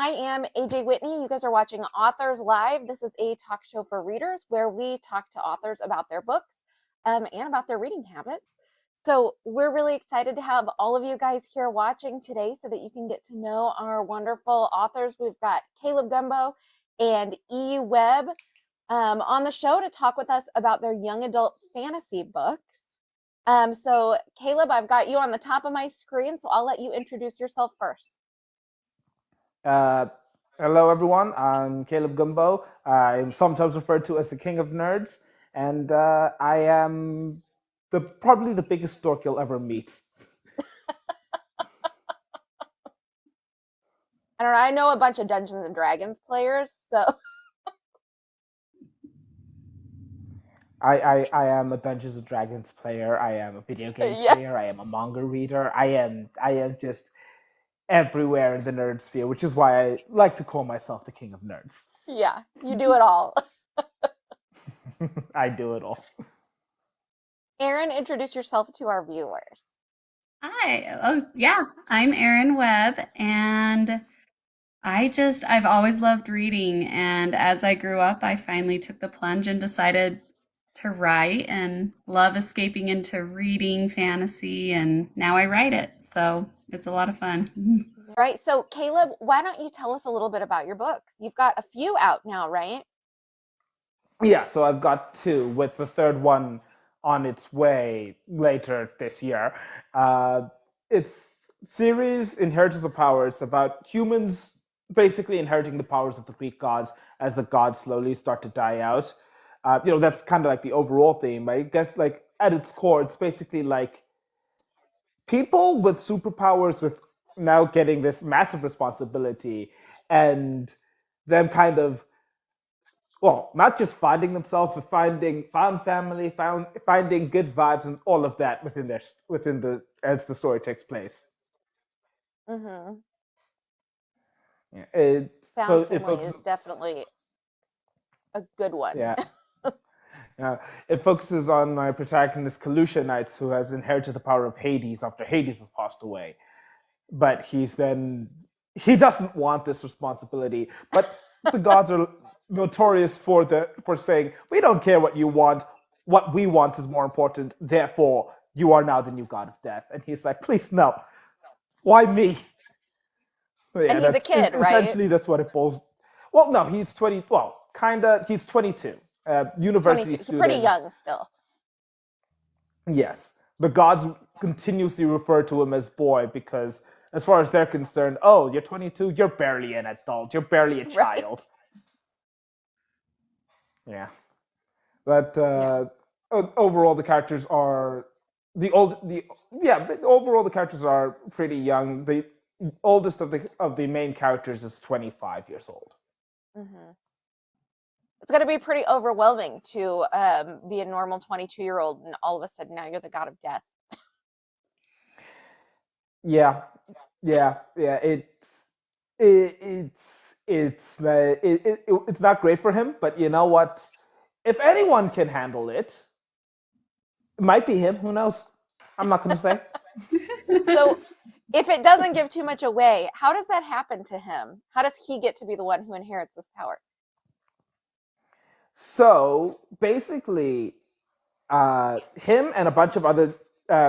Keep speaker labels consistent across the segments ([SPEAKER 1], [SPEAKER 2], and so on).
[SPEAKER 1] I am AJ Whitney. You guys are watching Authors Live. This is a talk show for readers where we talk to authors about their books and about their reading habits. So we're really excited to have all of you guys here watching today so that you can get to know our wonderful authors. We've got Caleb Gumbo and Webb on the show to talk with us about their young adult fantasy books. So Caleb, I've got you on the top of my screen, so I'll let you introduce yourself first.
[SPEAKER 2] Hello, everyone. I'm Caleb Gumbo. I'm sometimes referred to as the King of Nerds, and I am probably the biggest dork you'll ever meet.
[SPEAKER 1] I don't know. I know a bunch of Dungeons and Dragons players, so
[SPEAKER 2] I am a Dungeons and Dragons player. I am a video game player. I am a manga reader. I am just everywhere in the nerd sphere, which is why I like to call myself the King of Nerds.
[SPEAKER 1] Yeah, you do it all.
[SPEAKER 2] I do it all.
[SPEAKER 1] Erin, introduce yourself to our viewers.
[SPEAKER 3] Hi. I'm Erin Webb, and I've always loved reading, and as I grew up, I finally took the plunge and decided to write and love escaping into reading fantasy, and now I write it, so it's a lot of fun.
[SPEAKER 1] Right, so Caleb, why don't you tell us a little bit about your books? You've got a few out now, right?
[SPEAKER 2] Yeah, so I've got two, with the third one on its way later this year. It's series Inheritors of Power. It's about humans basically inheriting the powers of the Greek gods as the gods slowly start to die out. That's kind of like the overall theme. I guess, like, at its core, it's basically like people with superpowers with now getting this massive responsibility, and them kind of, well, not just finding themselves, but found family, finding good vibes, and all of that as the story takes place.
[SPEAKER 1] Mm-hmm.
[SPEAKER 2] Yeah,
[SPEAKER 1] Found family is definitely a good one.
[SPEAKER 2] Yeah. It focuses on my protagonist, Kalusha Knights, who has inherited the power of Hades after Hades has passed away. But he doesn't want this responsibility. But the gods are notorious for saying, we don't care what you want. What we want is more important. Therefore, you are now the new god of death. And he's like, please, no. Why me?
[SPEAKER 1] Yeah, and he's a kid, right?
[SPEAKER 2] Essentially, that's what it boils. Well, no, he's 20. Well, kinda. He's 22. University
[SPEAKER 1] 22.
[SPEAKER 2] student.
[SPEAKER 1] Pretty young still.
[SPEAKER 2] Yes, the gods continuously refer to him as boy because, as far as they're concerned, oh, you're 22. You're barely an adult. You're barely a child. Right. Yeah, but overall, the characters are overall the characters are pretty young. The oldest of the main characters is 25 years old.
[SPEAKER 1] Mm-hmm. It's going to be pretty overwhelming to be a normal 22-year-old, and all of a sudden now you're the god of death.
[SPEAKER 2] Yeah. It's not great for him, but you know what? If anyone can handle it, it might be him. Who knows? I'm not going to say.
[SPEAKER 1] So, if it doesn't give too much away, how does that happen to him? How does he get to be the one who inherits this power?
[SPEAKER 2] So basically, him and a bunch of other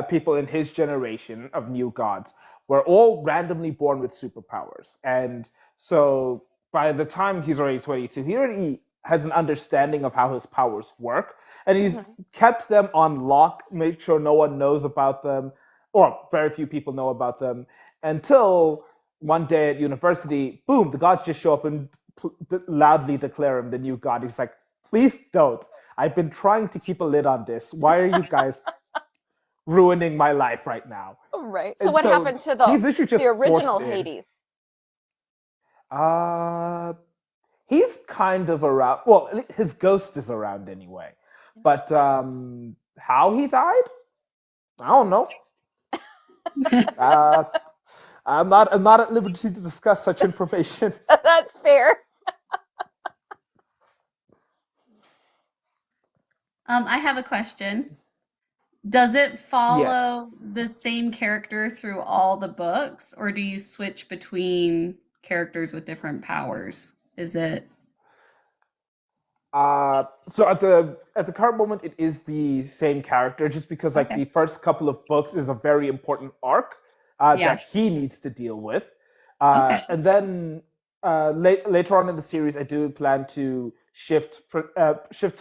[SPEAKER 2] people in his generation of new gods were all randomly born with superpowers. And so by the time he's already 22, he already has an understanding of how his powers work. And he's kept them on lock, made sure no one knows about them, or very few people know about them, until one day at university, boom, the gods just show up and loudly declare him the new god. He's like, please don't. I've been trying to keep a lid on this. Why are you guys ruining my life right now?
[SPEAKER 1] Right. So what happened to the original Hades?
[SPEAKER 2] He's kind of around. Well, his ghost is around anyway. But how he died? I don't know. I'm not at liberty to discuss such information.
[SPEAKER 1] That's fair.
[SPEAKER 3] I have a question. Does it follow the same character through all the books, or do you switch between characters with different powers? Is it
[SPEAKER 2] So at the current moment, it is the same character, just because like
[SPEAKER 3] okay?
[SPEAKER 2] the first couple of books is a very important arc
[SPEAKER 3] Yeah.
[SPEAKER 2] that he needs to deal with,
[SPEAKER 3] Okay.
[SPEAKER 2] and then later on in the series, I do plan to shift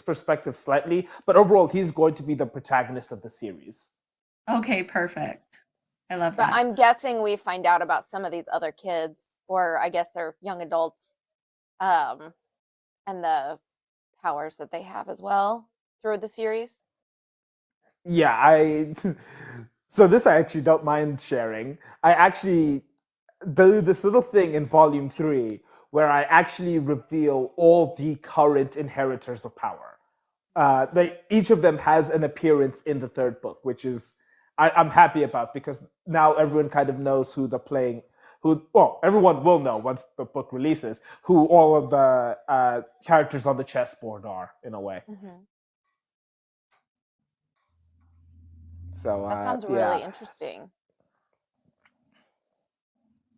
[SPEAKER 2] perspective slightly, but overall, he's going to be the protagonist of the series.
[SPEAKER 3] Okay, perfect. I love
[SPEAKER 1] But
[SPEAKER 3] that.
[SPEAKER 1] I'm guessing we find out about some of these other kids, or I guess they're young adults, um, and the powers that they have as well through the series.
[SPEAKER 2] Yeah, I. So this I actually don't mind sharing. I actually do this little thing in volume 3 where I actually reveal all the current inheritors of power. Each of them has an appearance in the third book, which is I'm happy about, because now everyone kind of knows who they're playing. Who, well, everyone will know once the book releases who all of the characters on the chessboard are, in a way.
[SPEAKER 1] Mm-hmm.
[SPEAKER 2] So
[SPEAKER 1] That sounds
[SPEAKER 2] yeah,
[SPEAKER 1] really interesting.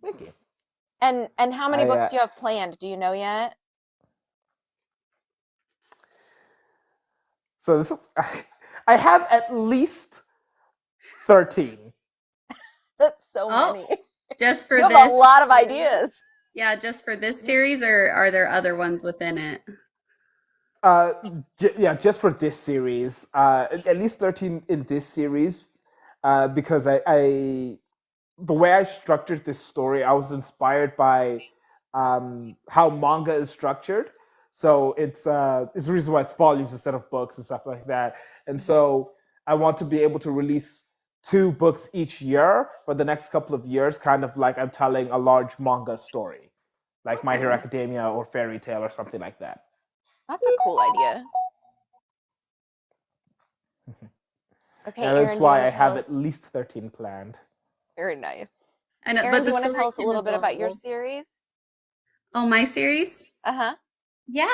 [SPEAKER 2] thank you.
[SPEAKER 1] And how many
[SPEAKER 2] I
[SPEAKER 1] books do you have planned? Do you know yet?
[SPEAKER 2] So this is I have at least 13.
[SPEAKER 1] That's so
[SPEAKER 3] Oh,
[SPEAKER 1] many.
[SPEAKER 3] just for
[SPEAKER 1] You have a
[SPEAKER 3] this
[SPEAKER 1] lot of
[SPEAKER 3] series?
[SPEAKER 1] ideas.
[SPEAKER 3] Yeah, just for this series, or are there other ones within it?
[SPEAKER 2] Uh, yeah, just for this series, at least 13 in this series, because the way I structured this story, I was inspired by how manga is structured. So it's the reason why it's volumes instead of books and stuff like that. And
[SPEAKER 1] Mhm.
[SPEAKER 2] so I want to be able to release 2 books each year for the next couple of years, kind of like I'm telling a large manga story, like My Hero
[SPEAKER 3] Okay.
[SPEAKER 2] Academia or Fairy Tale or something like that.
[SPEAKER 1] That's a cool idea. Okay,
[SPEAKER 2] And that's
[SPEAKER 1] Aaron, do you
[SPEAKER 2] why
[SPEAKER 1] want
[SPEAKER 2] I
[SPEAKER 1] to tell
[SPEAKER 2] have
[SPEAKER 1] us?
[SPEAKER 2] at least 13 planned.
[SPEAKER 1] Very nice.
[SPEAKER 3] I know,
[SPEAKER 1] Aaron,
[SPEAKER 3] but
[SPEAKER 1] do
[SPEAKER 3] the
[SPEAKER 1] you want to tell
[SPEAKER 3] story
[SPEAKER 1] us a
[SPEAKER 3] can
[SPEAKER 1] little bit about your
[SPEAKER 3] evolve.
[SPEAKER 1] series?
[SPEAKER 3] Oh, my series?
[SPEAKER 1] Uh-huh.
[SPEAKER 3] Yeah,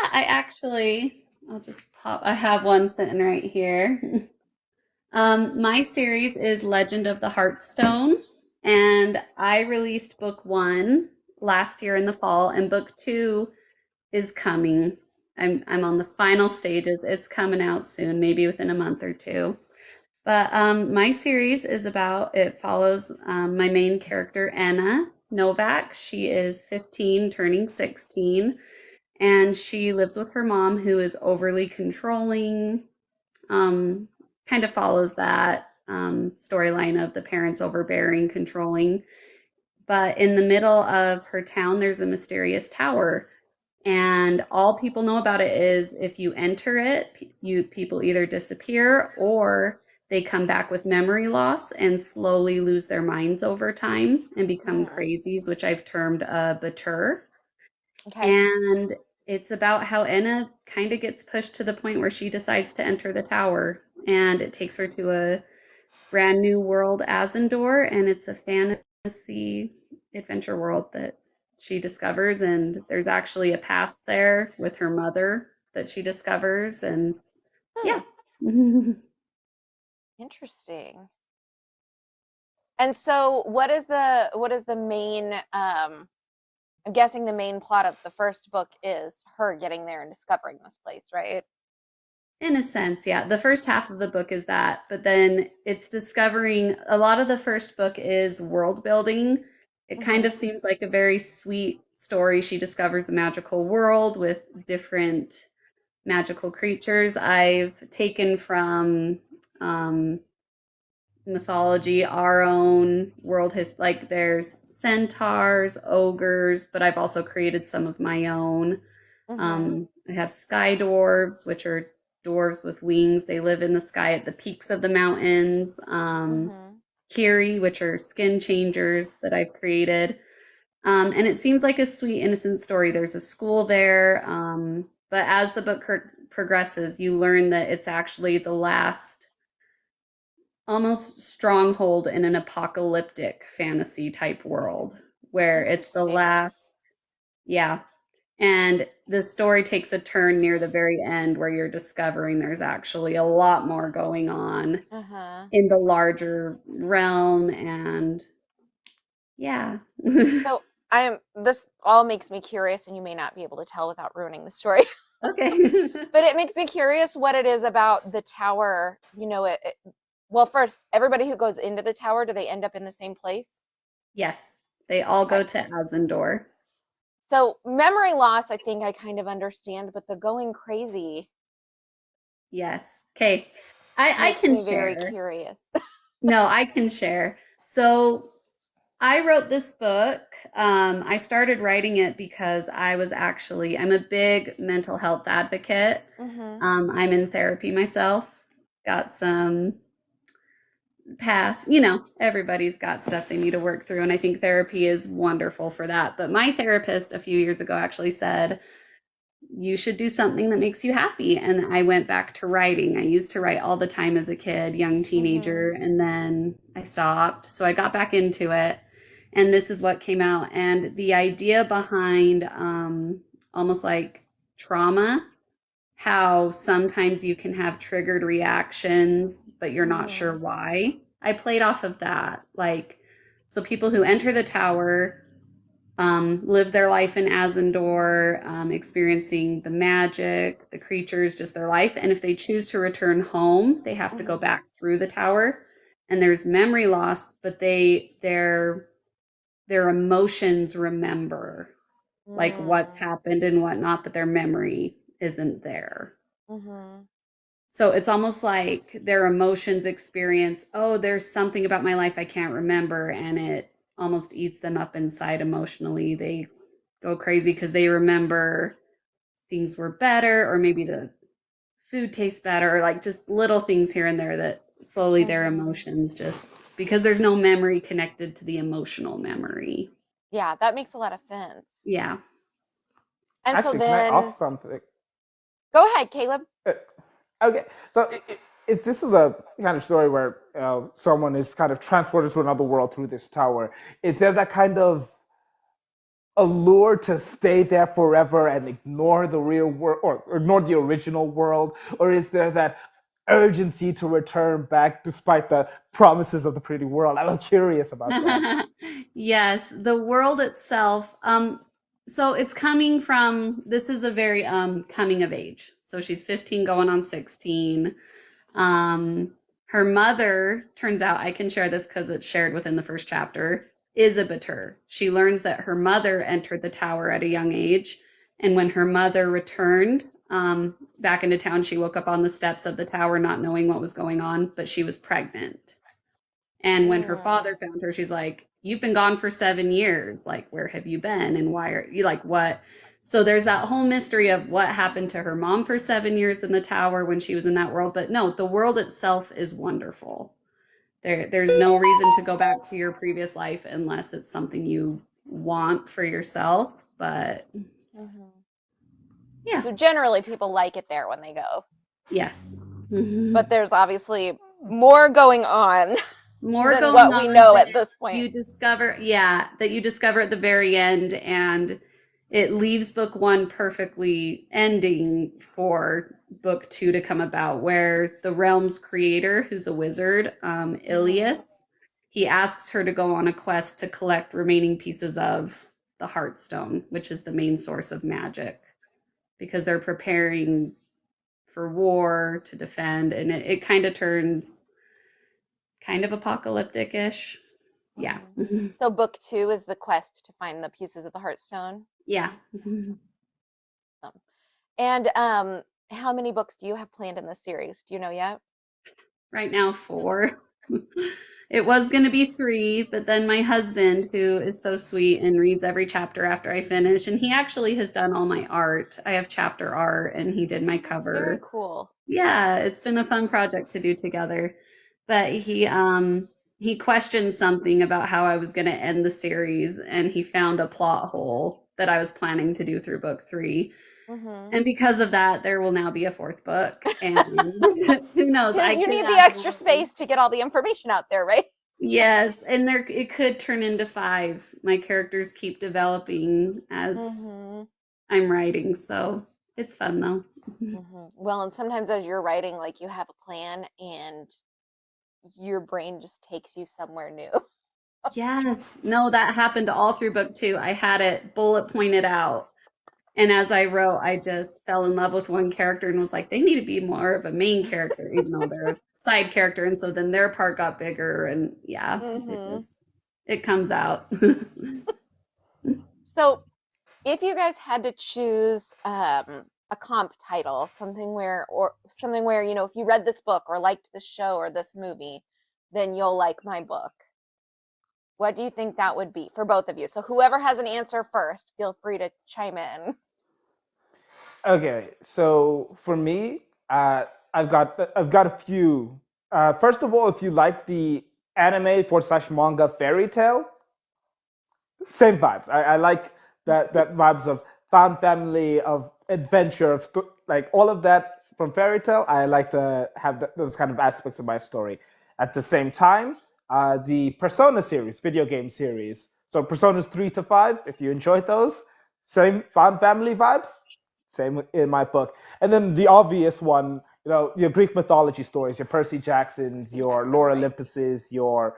[SPEAKER 3] I'll just pop. I have one sitting right here. My series is Legend of the Heartstone, and I released book one last year in the fall, and book two is coming. I'm on the final stages. It's coming out soon, maybe within a month or two. But my series is about, it follows my main character, Anna Novak. She is 15, turning 16, and she lives with her mom, who is overly controlling. Um, Kind of follows that storyline of the parents overbearing, controlling. But in the middle of her town, there's a mysterious tower, and all people know about it is if you enter it, people either disappear or they come back with memory loss and slowly lose their minds over time and become
[SPEAKER 1] Mm,
[SPEAKER 3] crazies, which I've termed a batur.
[SPEAKER 1] okay.
[SPEAKER 3] And it's about how Enna kind of gets pushed to the point where she decides to enter the tower, and it takes her to a brand new world, Azendor, and it's a fantasy adventure world that she discovers. And there's actually a past there with her mother that she discovers, and
[SPEAKER 1] Hmm.
[SPEAKER 3] yeah. Oh,
[SPEAKER 1] Interesting. And so what is the main I'm guessing the main plot of the first book is her getting there and discovering this place, right?
[SPEAKER 3] in a sense, yeah. The first half of the book is that, but then it's discovering, a lot of the first book is world building. It kind
[SPEAKER 1] Mm-hmm.
[SPEAKER 3] of seems like a very sweet story. She discovers a magical world with different magical creatures. I've taken from mythology our own world like there's centaurs, ogres, but I've also created some of my own.
[SPEAKER 1] Mm-hmm.
[SPEAKER 3] I have sky dwarves, which are dwarves with wings. They live in the sky at the peaks of the mountains.
[SPEAKER 1] Mm-hmm.
[SPEAKER 3] Kiri, which are skin changers that I've created. And it seems like a sweet, innocent story. There's a school there. But as the book progresses, you learn that it's actually the last almost stronghold in an apocalyptic fantasy type world where it's the
[SPEAKER 1] Interesting.
[SPEAKER 3] last, yeah. And the story takes a turn near the very end where you're discovering there's actually a lot more going on
[SPEAKER 1] Uh-huh.
[SPEAKER 3] in the larger realm. And yeah.
[SPEAKER 1] So This all makes me curious, and you may not be able to tell without ruining the story.
[SPEAKER 3] Okay.
[SPEAKER 1] But it makes me curious what it is about the tower. Well, first, everybody who goes into the tower, do they end up in the same place?
[SPEAKER 3] Yes, they all
[SPEAKER 1] Okay.
[SPEAKER 3] go to Azendor.
[SPEAKER 1] So memory loss, I think I kind of understand, but the going crazy
[SPEAKER 3] Yes. Okay. I
[SPEAKER 1] makes
[SPEAKER 3] can
[SPEAKER 1] me very
[SPEAKER 3] share.
[SPEAKER 1] curious.
[SPEAKER 3] No, I can share. So I wrote this book. I started writing it because I'm a big mental health advocate.
[SPEAKER 1] Mm-hmm.
[SPEAKER 3] I'm in therapy myself, got some past, everybody's got stuff they need to work through. And I think therapy is wonderful for that. But my therapist a few years ago actually said, you should do something that makes you happy. And I went back to writing. I used to write all the time as a kid, young
[SPEAKER 1] Mm-hmm.
[SPEAKER 3] teenager, and then I stopped. So I got back into it. And this is what came out. And the idea behind almost like trauma, how sometimes you can have triggered reactions, but you're not sure
[SPEAKER 1] Mm.
[SPEAKER 3] why. I played off of that. Like, so people who enter the tower live their life in Azendor, experiencing the magic, the creatures, just their life. And if they choose to return home, they have to go
[SPEAKER 1] Mm-hmm.
[SPEAKER 3] back through the tower. And there's memory loss, but their emotions remember like what's
[SPEAKER 1] Mm.
[SPEAKER 3] happened and whatnot, but their memory isn't there.
[SPEAKER 1] Mm-hmm.
[SPEAKER 3] So it's almost like their emotions experience, oh, there's something about my life I can't remember, and it almost eats them up inside emotionally. They go crazy because they remember things were better, or maybe the food tastes better, or like just little things here and there that slowly their
[SPEAKER 1] Mm-hmm.
[SPEAKER 3] emotions just because there's no memory connected to the emotional memory.
[SPEAKER 1] Yeah, that makes a lot of sense.
[SPEAKER 3] Yeah.
[SPEAKER 1] And so
[SPEAKER 2] Actually, can I
[SPEAKER 1] then,
[SPEAKER 2] ask something?
[SPEAKER 1] go ahead, Caleb.
[SPEAKER 2] Uh, Okay, so if this is a kind of story where someone is kind of transported to another world through this tower, is there that kind of allure to stay there forever and ignore the real world or ignore the original world, or is there that urgency to return back despite the promises of the pretty world? I'm curious about that.
[SPEAKER 3] Yes, the world itself. So it's coming from, this is a very coming of age. So she's 15 going on 16. Um, Her mother, turns out I can share this because it's shared within the first chapter, is a Batur. She learns that her mother entered the tower at a young age. And when her mother returned back into town, she woke up on the steps of the tower not knowing what was going on, but she was pregnant. And when her
[SPEAKER 1] Mm.
[SPEAKER 3] father found her, she's like, you've been gone for 7 years. Like, where have you been? And why are you like, what? So there's that whole mystery of what happened to her mom for 7 years in the tower when she was in that world. But no, the world itself is wonderful. There's no reason to go back to your previous life unless it's something you want for yourself. But
[SPEAKER 1] Mm-hmm.
[SPEAKER 3] yeah,
[SPEAKER 1] So generally, people like it there when they go,
[SPEAKER 3] yes.
[SPEAKER 1] but there's obviously more going on
[SPEAKER 3] More
[SPEAKER 1] than
[SPEAKER 3] going
[SPEAKER 1] what we
[SPEAKER 3] on
[SPEAKER 1] know
[SPEAKER 3] that
[SPEAKER 1] at this point.
[SPEAKER 3] you discover at the very end, and it leaves book one perfectly ending for book two to come about, where the realm's creator, who's a wizard,
[SPEAKER 1] Mm-hmm.
[SPEAKER 3] Ilias, he asks her to go on a quest to collect remaining pieces of the Heartstone, which is the main source of magic, because they're preparing for war to defend, and it kind of turns kind of apocalyptic-ish. Yeah.
[SPEAKER 1] Mm-hmm. So book two is the quest to find the pieces of the Heartstone.
[SPEAKER 3] Yeah.
[SPEAKER 1] And how many books do you have planned in this series? Do you know yet?
[SPEAKER 3] Right now, 4. It was going to be 3, but then my husband, who is so sweet and reads every chapter after I finish, and he actually has done all my art. I have chapter art, and he did my
[SPEAKER 1] That's very
[SPEAKER 3] cover.
[SPEAKER 1] cool.
[SPEAKER 3] Yeah, it's been a fun project to do together. But he questioned something about how I was going to end the series, and he found a plot hole that I was planning to do through book 3.
[SPEAKER 1] Mm-hmm.
[SPEAKER 3] And because of that, there will now be a 4th book. And who knows?
[SPEAKER 1] Because
[SPEAKER 3] I
[SPEAKER 1] you
[SPEAKER 3] could
[SPEAKER 1] need the
[SPEAKER 3] add
[SPEAKER 1] extra
[SPEAKER 3] more.
[SPEAKER 1] space to get all the information out there, right?
[SPEAKER 3] Yes, and there it could turn into 5. My characters keep developing as
[SPEAKER 1] Mm-hmm.
[SPEAKER 3] I'm writing, so it's fun though.
[SPEAKER 1] Mm-hmm. Well, and sometimes as you're writing, like you have a plan and your brain just takes you somewhere new.
[SPEAKER 3] Yes. No, that happened all through book two. I had it bullet pointed out. And as I wrote, I just fell in love with one character and was like, they need to be more of a main character, even though they're a side character. And so then their part got bigger, and yeah,
[SPEAKER 1] Hmm.
[SPEAKER 3] it comes out.
[SPEAKER 1] So, if you guys had to choose a comp title, something where if you read this book or liked this show or this movie, then you'll like my book. What do you think that would be for both of you? So whoever has an answer first, feel free to chime in.
[SPEAKER 2] Okay, so for me, I've got a few. First of all, if you like the anime / manga fairy tale, same vibes. I like that vibes of found family, of adventure, like all of that from fairy tale. I like to have those kind of aspects of my story. At the same time, the Persona series, video game series. So Personas 3 to 5, if you enjoyed those, same found family vibes, same in my book. And then the obvious one, your Greek mythology stories, your Percy Jacksons, your Lore
[SPEAKER 1] Right.
[SPEAKER 2] Olympuses, your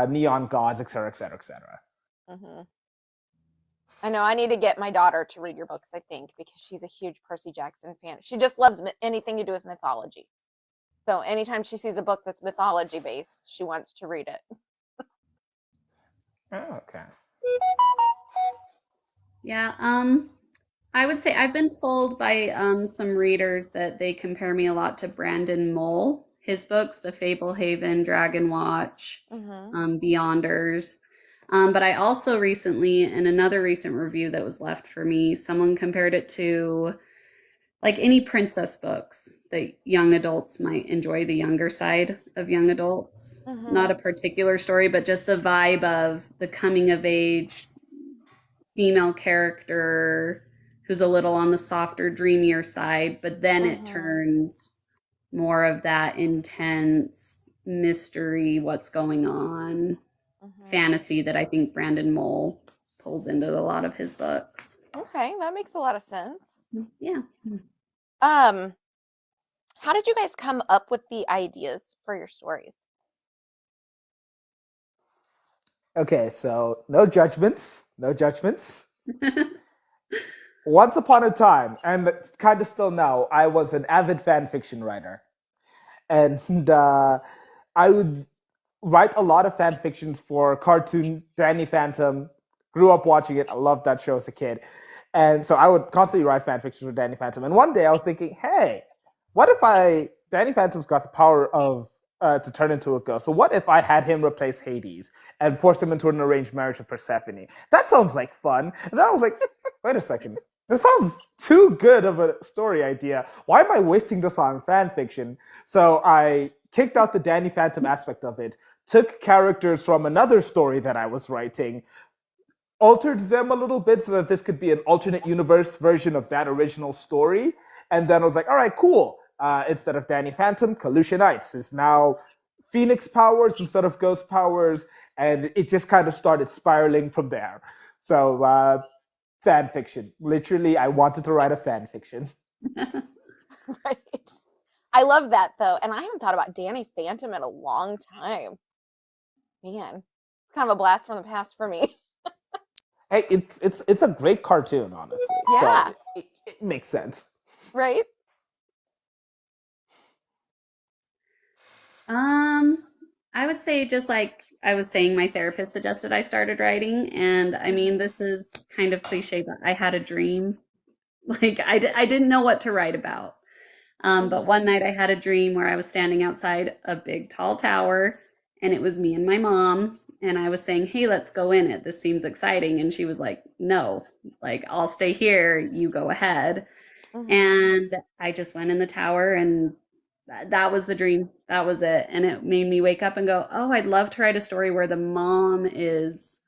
[SPEAKER 2] neon gods, etc., etc., etc.
[SPEAKER 1] Hmm. I know I need to get my daughter to read your books, I think, because she's a huge Percy Jackson fan. She just loves anything to do with mythology. So anytime she sees a book that's mythology based, she wants to read it.
[SPEAKER 2] Oh, okay.
[SPEAKER 3] Yeah, I would say I've been told by some readers that they compare me a lot to Brandon Mole. His books, The Fable Haven, Dragon Watch,
[SPEAKER 1] Hmm.
[SPEAKER 3] Beyonders. But I also recently, in another recent review that was left for me, someone compared it to like any princess books that young adults might enjoy, the younger side of young adults. Not
[SPEAKER 1] Hmm.
[SPEAKER 3] a particular story, but just the vibe of the coming of age female character who's a little on the softer, dreamier side, but then it
[SPEAKER 1] Hmm.
[SPEAKER 3] turns more of that intense mystery, what's going on,
[SPEAKER 1] Hmm.
[SPEAKER 3] fantasy that I think Brandon Mole pulls into a lot of his books.
[SPEAKER 1] Okay, that makes a lot of sense.
[SPEAKER 3] Yeah.
[SPEAKER 1] Um, how did you guys come up with the ideas for your stories?
[SPEAKER 2] Okay, so no judgments, no judgments. Once upon a time, and kind of still now, I was an avid fan fiction writer, and I would write a lot of fan fictions for cartoon Danny Phantom. Grew up watching it. I loved that show as a kid, and so I would constantly write fan fictions for Danny Phantom. And one day I was thinking, hey, what if Danny Phantom's got the power of to turn into a ghost. So what if I had him replace Hades and force him into an arranged marriage with Persephone? That sounds like fun. And then I was like, wait a second. This sounds too good of a story idea. Why am I wasting this on fan fiction? So I kicked out the Danny Phantom aspect of it, took characters from another story that I was writing, altered them a little bit so that this could be an alternate universe version of that original story. And then I was like, all right, cool. Instead of Danny Phantom, Kalusha Knights is now Phoenix powers instead of ghost powers. And it just kind of started spiraling from there. So, fan fiction. Literally, I wanted to write a fan fiction.
[SPEAKER 1] Right. I love that though, and I haven't thought about Danny Phantom in a long time. Man, it's kind of a blast from the past for me.
[SPEAKER 2] Hey, it's a great cartoon, honestly. So
[SPEAKER 1] Yeah,
[SPEAKER 2] it makes sense.
[SPEAKER 1] right?
[SPEAKER 3] Um, I would say just like I was saying, my therapist suggested I started writing, and I mean,
[SPEAKER 1] Hmm.
[SPEAKER 3] this is kind of cliche, but I had a dream. Like I didn't know what to write about. But
[SPEAKER 1] Hmm.
[SPEAKER 3] one night I had a dream where I was standing outside a big tall tower, and it was me and my mom, and I was saying, "Hey, let's go in it. This seems exciting." And she was like, "No, like I'll stay here. You go ahead."
[SPEAKER 1] Hmm.
[SPEAKER 3] And I just went in the tower, and that was the dream. That was it. And it made me wake up and go, "Oh, I'd love to write a story where the mom is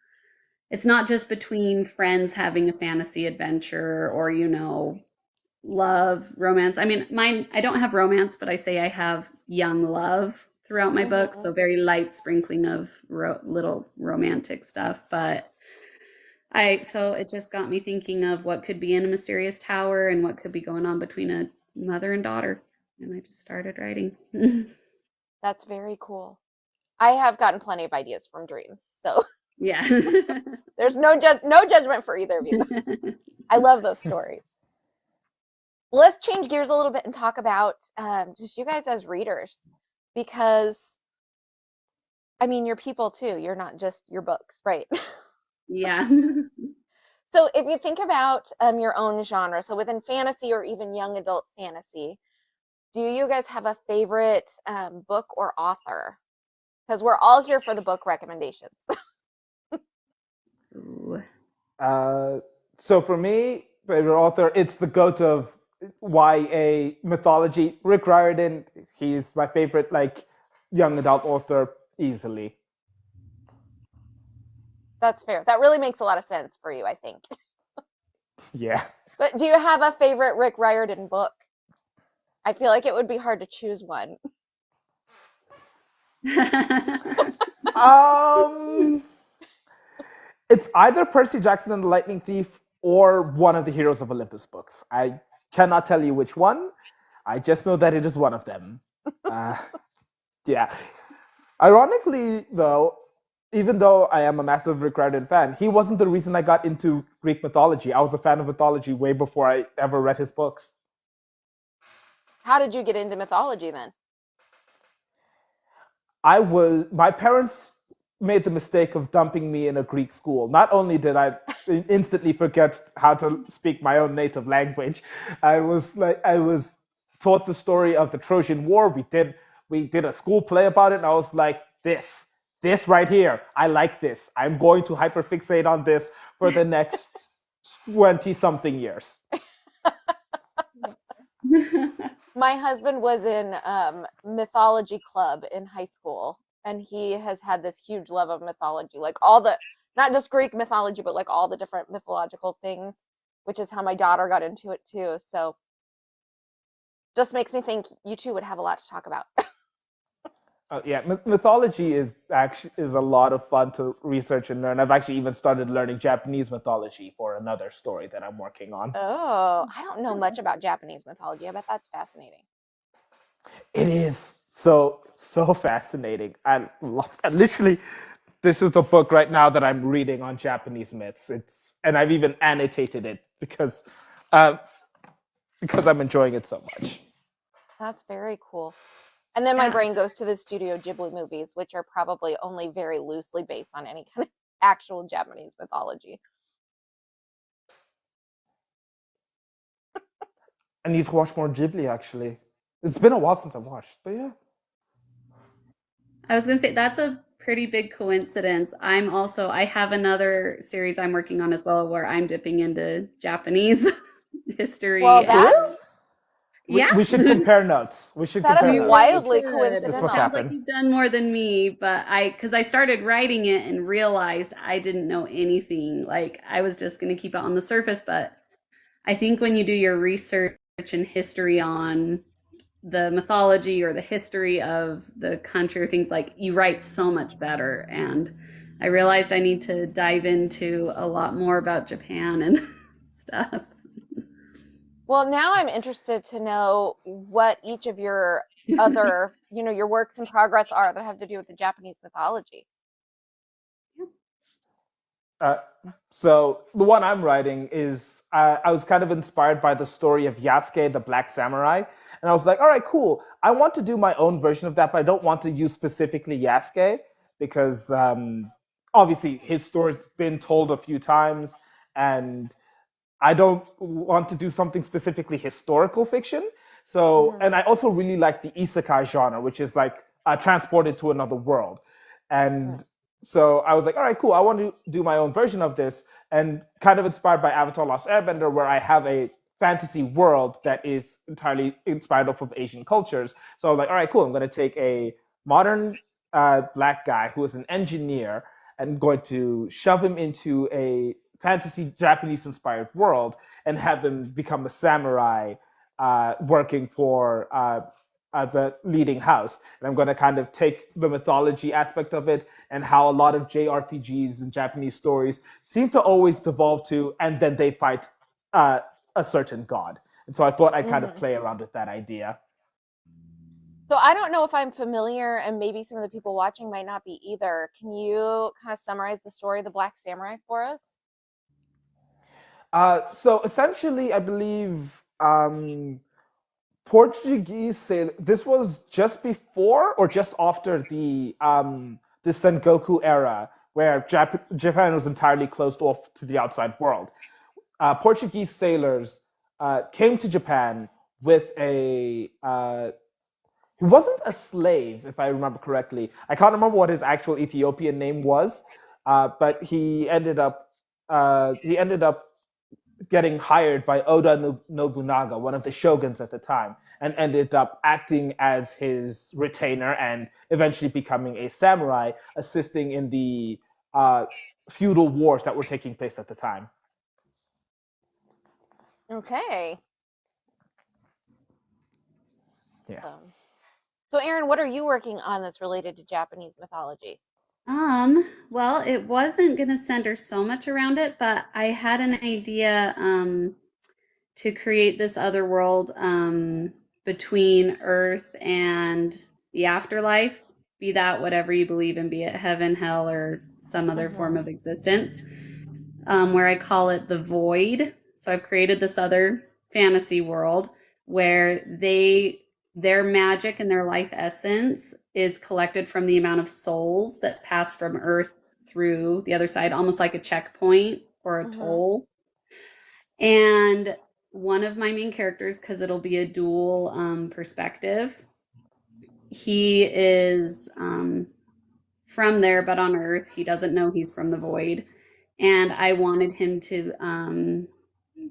[SPEAKER 3] it's not just between friends having a fantasy adventure or, love, romance. I mean, mine, I don't have romance, but I say I have young love throughout my books.
[SPEAKER 1] Hmm.
[SPEAKER 3] So very light sprinkling of little romantic stuff. So it just got me thinking of what could be in a mysterious tower and what could be going on between a mother and daughter. And I just started writing.
[SPEAKER 1] That's very cool. I have gotten plenty of ideas from dreams, so
[SPEAKER 3] Yeah.
[SPEAKER 1] There's no judgment for either of you. I love those stories. Well, let's change gears a little bit and talk about just you guys as readers, because I mean, you're people too. You're not just your books, right?
[SPEAKER 3] Yeah.
[SPEAKER 1] So if you think about your own genre, so within fantasy or even young adult fantasy, do you guys have a favorite book or author? Because we're all here for the book recommendations.
[SPEAKER 3] Ooh.
[SPEAKER 2] So for me, favorite author, it's the goat of YA mythology, Rick Riordan. He's my favorite, like, young adult author easily.
[SPEAKER 1] That's fair. That really makes a lot of sense for you, I think.
[SPEAKER 2] Yeah.
[SPEAKER 1] But do you have a favorite Rick Riordan book? I feel like it would be hard to choose one.
[SPEAKER 2] It's either Percy Jackson and the Lightning Thief or one of the Heroes of Olympus books. I cannot tell you which one. I just know that it is one of them. Yeah. Ironically, though, even though I am a massive Rick Riordan fan, he wasn't the reason I got into Greek mythology. I was a fan of mythology way before I ever read his books.
[SPEAKER 1] How did you get into mythology then?
[SPEAKER 2] My parents made the mistake of dumping me in a Greek school. Not only did I instantly forget how to speak my own native language, I was taught the story of the Trojan War. We did a school play about it, and I was like, this right here, I like this. I'm going to hyperfixate on this for the next 20-something years.
[SPEAKER 1] My husband was in mythology club in high school, and he has had this huge love of mythology, like all the, not just Greek mythology, but like all the different mythological things, which is how my daughter got into it too. So just makes me think you two would have a lot to talk about.
[SPEAKER 2] Yeah, mythology is a lot of fun to research and learn. I've actually even started learning Japanese mythology for another story that I'm working on.
[SPEAKER 1] Oh, I don't know much about Japanese mythology. I bet that's fascinating.
[SPEAKER 2] It is so fascinating. I love that. Literally, this is the book right now that I'm reading on Japanese myths. And I've even annotated it because I'm enjoying it so much.
[SPEAKER 1] That's very cool. And then my brain goes to the Studio Ghibli movies, which are probably only very loosely based on any kind of actual Japanese mythology.
[SPEAKER 2] I need to watch more Ghibli, actually. It's been a while since I've watched, but yeah.
[SPEAKER 3] I was going to say, that's a pretty big coincidence. I have another series I'm working on as well where I'm dipping into Japanese history.
[SPEAKER 1] Well, that's...
[SPEAKER 3] Yeah.
[SPEAKER 2] We should compare notes.
[SPEAKER 1] That'd be wildly coincidental.
[SPEAKER 2] This must
[SPEAKER 3] Sounds
[SPEAKER 2] happen.
[SPEAKER 3] like you've done more than me, but because I started writing it and realized I didn't know anything. Like I was just going to keep it on the surface, but I think when you do your research and history on the mythology or the history of the country or things, like you write so much better. And I realized I need to dive into a lot more about Japan and stuff.
[SPEAKER 1] Well, now I'm interested to know what each of your other, your works in progress are that have to do with the Japanese mythology.
[SPEAKER 2] So the one I'm writing is, I was kind of inspired by the story of Yasuke, the Black Samurai. And I was like, all right, cool. I want to do my own version of that, but I don't want to use specifically Yasuke because obviously his story's been told a few times, and I don't want to do something specifically historical fiction. So, and I also really like the isekai genre, which is like transported to another world. And so I was like, all right, cool. I want to do my own version of this, and kind of inspired by Avatar Lost Airbender, where I have a fantasy world that is entirely inspired off of Asian cultures. So I was like, all right, cool. I'm going to take a modern black guy who is an engineer and going to shove him into a fantasy Japanese-inspired world and have him become a samurai working for the leading house. And I'm going to kind of take the mythology aspect of it and how a lot of JRPGs and Japanese stories seem to always devolve to, and then they fight a certain god. And so I thought I'd kind of play around with that idea.
[SPEAKER 1] So I don't know if I'm familiar, and maybe some of the people watching might not be either. Can you kind of summarize the story of the Black Samurai for us?
[SPEAKER 2] So essentially, I believe Portuguese sailor. This was just before or just after the Sengoku era, where Japan was entirely closed off to the outside world. Portuguese sailors came to Japan with a he wasn't a slave, if I remember correctly. I can't remember what his actual Ethiopian name was, but he ended up getting hired by Oda Nobunaga, one of the shoguns at the time, and ended up acting as his retainer and eventually becoming a samurai, assisting in the uh, feudal wars that were taking place at the time.
[SPEAKER 1] Okay.
[SPEAKER 2] Yeah.
[SPEAKER 1] So, Aaron, what are you working on that's related to Japanese mythology?
[SPEAKER 3] Well, it wasn't gonna center so much around it, but I had an idea to create this other world between Earth and the afterlife, be that whatever you believe in, be it heaven, hell, or some other form
[SPEAKER 1] Mm-hmm.
[SPEAKER 3] of existence, where I call it the void. So I've created this other fantasy world where their magic and their life essence is collected from the amount of souls that pass from Earth through the other side, almost like a checkpoint or a
[SPEAKER 1] Mm-hmm.
[SPEAKER 3] toll. And one of my main characters, because it'll be a dual perspective, he is from there, but on Earth. He doesn't know he's from the void. And I wanted him to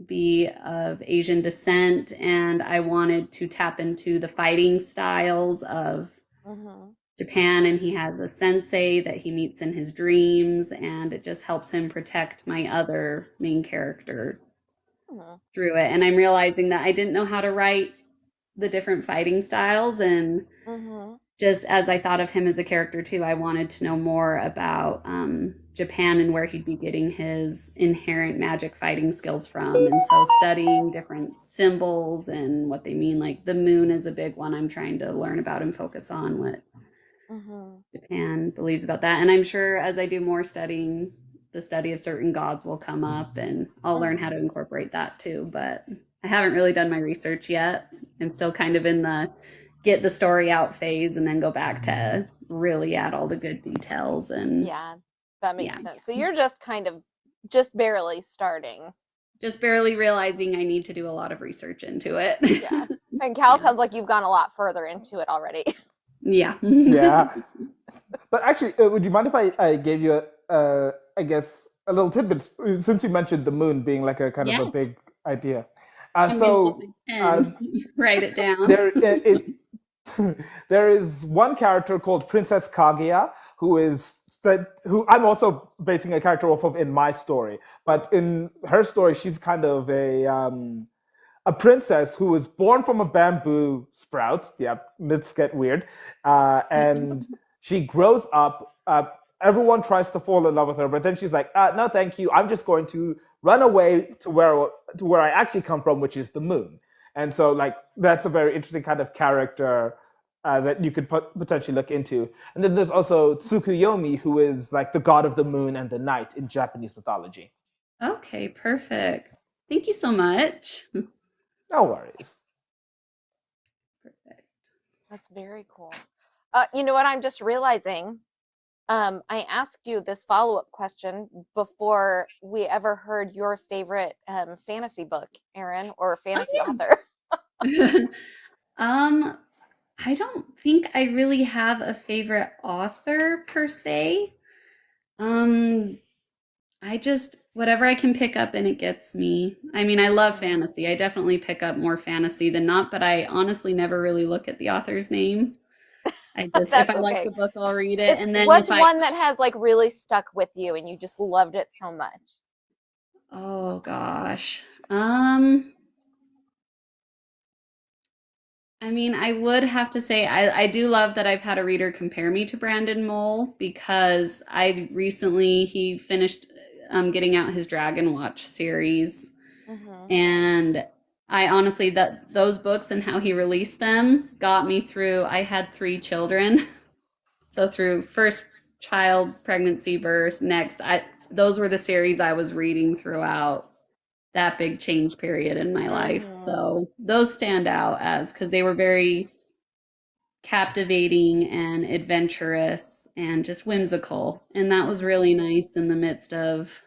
[SPEAKER 3] be of Asian descent, and I wanted to tap into the fighting styles of
[SPEAKER 1] Mm-hmm.
[SPEAKER 3] Japan. And he has a sensei that he meets in his dreams, and it just helps him protect my other main character
[SPEAKER 1] Mm-hmm.
[SPEAKER 3] through it. And I'm realizing that I didn't know how to write the different fighting styles, and
[SPEAKER 1] Mm-hmm.
[SPEAKER 3] just as I thought of him as a character too, I wanted to know more about Japan and where he'd be getting his inherent magic fighting skills from. And so studying different symbols and what they mean, like the moon is a big one I'm trying to learn about and focus on what
[SPEAKER 1] Mm-hmm.
[SPEAKER 3] Japan believes about that. And I'm sure as I do more studying, the study of certain gods will come up and I'll learn how to incorporate that too. But I haven't really done my research yet. I'm still kind of in the get the story out phase and then go back to really add all the good details. And
[SPEAKER 1] Yeah, that makes
[SPEAKER 3] yeah,
[SPEAKER 1] sense. So you're just kind of just barely starting.
[SPEAKER 3] just barely realizing I need to do a lot of research into it.
[SPEAKER 1] Yeah. And Cal,
[SPEAKER 3] Yeah.
[SPEAKER 1] sounds like you've gone a lot further into it already.
[SPEAKER 3] Yeah.
[SPEAKER 2] Yeah. But actually, would you mind if I gave you, I guess, a little tidbit, since you mentioned the moon being like a kind of a
[SPEAKER 3] Yes.
[SPEAKER 2] big idea?
[SPEAKER 3] I'm going to get
[SPEAKER 2] So
[SPEAKER 3] my
[SPEAKER 2] uh,
[SPEAKER 3] pen, write it down.
[SPEAKER 2] there, there is one character called Princess Kaguya who I'm also basing a character off of in my story. But in her story, she's kind of a princess who was born from a bamboo sprout. Yeah, myths get weird. And she grows up. Everyone tries to fall in love with her, but then she's like, "No, thank you. I'm just going to run away to where I actually come from, which is the moon." And so, like, that's a very interesting kind of character that you could potentially look into. And then there's also Tsukuyomi, who is like the god of the moon and the night in Japanese mythology.
[SPEAKER 3] Okay, perfect. Thank you so much.
[SPEAKER 2] No worries.
[SPEAKER 3] Perfect.
[SPEAKER 1] That's very cool. You know what? I'm just realizing. I asked you this follow-up question before we ever heard your favorite fantasy book, Aaron, or fantasy author.
[SPEAKER 3] Yeah. I don't think I really have a favorite author per se. Um, I just whatever I can pick up and it gets me. I mean, I love fantasy. I definitely pick up more fantasy than not, but I honestly never really look at the author's name. I just if
[SPEAKER 1] That's
[SPEAKER 3] I like
[SPEAKER 1] okay.
[SPEAKER 3] the book, I'll read it. And then
[SPEAKER 1] What's
[SPEAKER 3] if I
[SPEAKER 1] one that has like really stuck with you and you just loved it so much?
[SPEAKER 3] oh gosh. Um, I mean, I would have to say I do love that I've had a reader compare me to Brandon Mole because he finished getting out his Dragon Watch series.
[SPEAKER 1] Mm-hmm.
[SPEAKER 3] And I honestly, that those books and how he released them got me through. I had 3 children, so through first child, pregnancy, birth, next, those were the series I was reading throughout that big change period in my life. So those stand out as because they were very captivating and adventurous and just whimsical. And that was really nice in the midst of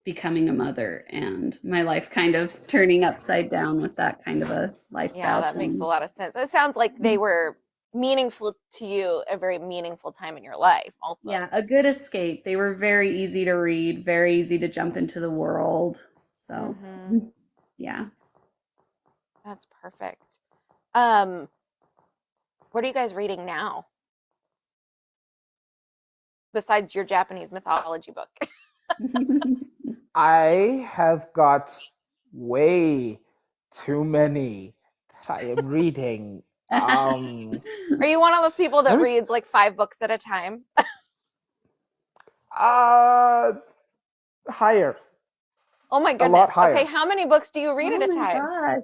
[SPEAKER 3] becoming a mother and my life kind of turning upside down with that kind of a lifestyle.
[SPEAKER 1] Yeah, that makes a
[SPEAKER 3] change.
[SPEAKER 1] lot of sense. It sounds like they were meaningful to you, a very meaningful time in your life also.
[SPEAKER 3] Yeah, a good escape. They were very easy to read, very easy to jump into the world. So, yeah.
[SPEAKER 1] That's perfect. What are you guys reading now? Besides your Japanese mythology book.
[SPEAKER 2] I have got way too many that I am reading.
[SPEAKER 1] Are you one of those people that reads like 5 books at a time?
[SPEAKER 2] Higher.
[SPEAKER 1] Oh my goodness.
[SPEAKER 2] A lot higher.
[SPEAKER 1] Okay, how many books do you read at a time?
[SPEAKER 3] Gosh.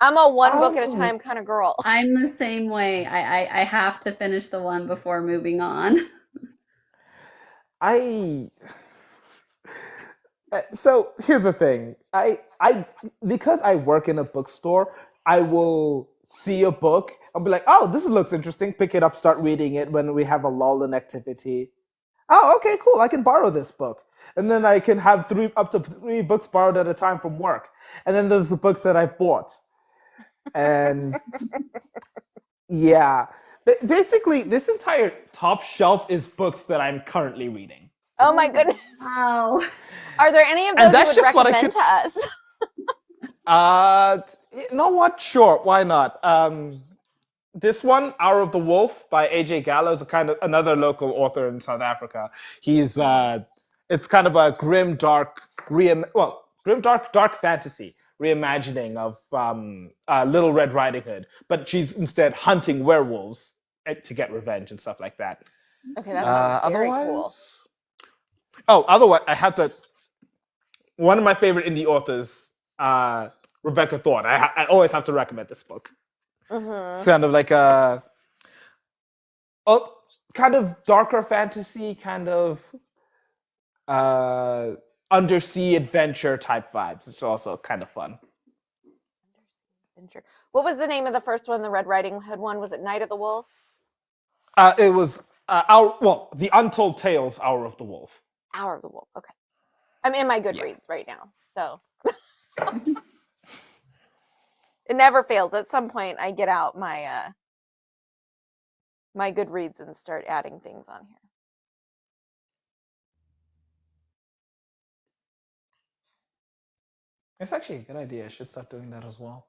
[SPEAKER 1] I'm a 1 book at a time kind of girl.
[SPEAKER 3] I'm the same way. I have to finish the one before moving on.
[SPEAKER 2] So here's the thing. Because I work in a bookstore, I will see a book. I'll be like, oh, this looks interesting. Pick it up, start reading it when we have a lull in activity. Oh, okay, cool. I can borrow this book. And then I can have up to 3 books borrowed at a time from work. And then there's the books that I bought. And yeah, basically, this entire top shelf is books that I'm currently reading.
[SPEAKER 1] Oh my goodness.
[SPEAKER 3] Wow.
[SPEAKER 1] Are there any of those you would recommend to us?
[SPEAKER 2] You know what? Sure, why not? This one, Hour of the Wolf by A.J. Gallo, is another local author in South Africa. He's it's kind of a grim, dark fantasy reimagining of Little Red Riding Hood, but she's instead hunting werewolves to get revenge and stuff like that.
[SPEAKER 1] Okay, that's very cool.
[SPEAKER 2] Otherwise, I have to. One of my favorite indie authors, Rebecca Thorne. I always have to recommend this book. It's kind of like kind of darker fantasy, kind of undersea adventure type vibes. It's also kind of fun.
[SPEAKER 1] Adventure. What was the name of the first one, the Red Riding Hood one? Was it Night of the Wolf?
[SPEAKER 2] It was The Untold Tales, Hour of the Wolf.
[SPEAKER 1] Hour of the Wolf. Okay. I'm in my Goodreads right now, so it never fails. At some point, I get out my my Goodreads and start adding things on here.
[SPEAKER 2] It's actually a good idea. I should start doing that as well.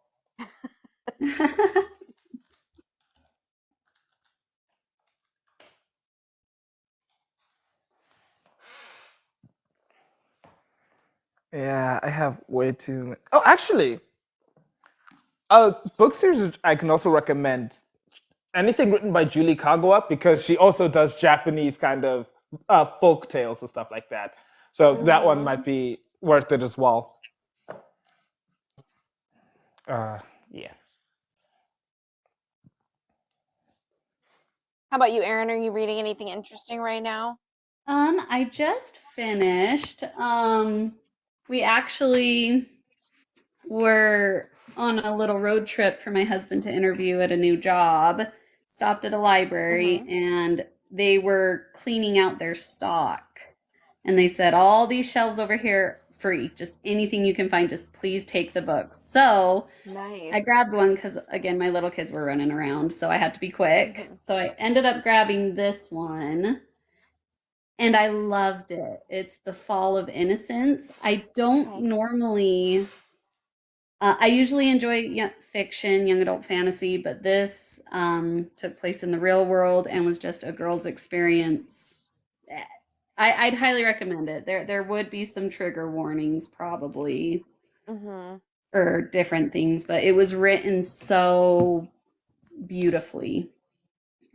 [SPEAKER 2] Yeah, I have way too many. Oh, actually, book series I can also recommend. Anything written by Julie Kagawa, because she also does Japanese kind of folk tales and stuff like that. So that one might be worth it as well. Yeah.
[SPEAKER 1] How about you, Erin? Are you reading anything interesting right now?
[SPEAKER 3] I just finished. We actually were on a little road trip for my husband to interview at a new job. Stopped at a library and they were cleaning out their stock. And they said, all these shelves over here, free. Just anything you can find, just please take the books. So
[SPEAKER 1] Nice.
[SPEAKER 3] I grabbed one because, again, my little kids were running around, so I had to be quick. So I ended up grabbing this one. And I loved it. It's The Fall of Innocence. I don't normally, I usually enjoy fiction, young adult fantasy, but this took place in the real world and was just a girl's experience. I'd highly recommend it. There would be some trigger warnings probably or different things, but it was written so beautifully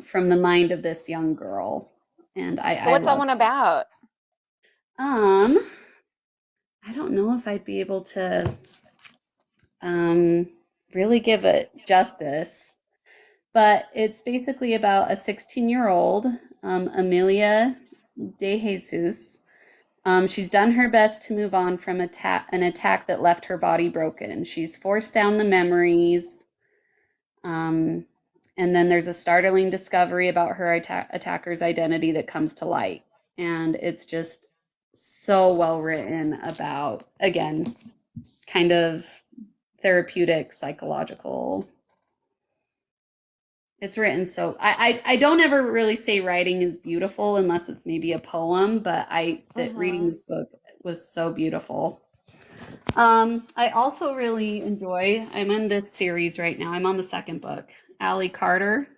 [SPEAKER 3] from the mind of this young girl. And
[SPEAKER 1] So what's that one about?
[SPEAKER 3] I don't know if I'd be able to um, really give it justice. But it's basically about a 16-year-old, Amelia De Jesus. She's done her best to move on from an attack that left her body broken. She's forced down the memories. Um, and then there's a startling discovery about her attacker's identity that comes to light. And it's just so well written about, again, kind of therapeutic, psychological. It's written so I don't ever really say writing is beautiful unless it's maybe a poem, but reading this book was so beautiful. I also really enjoy, I'm in this series right now. I'm on the second book. Allie Carter,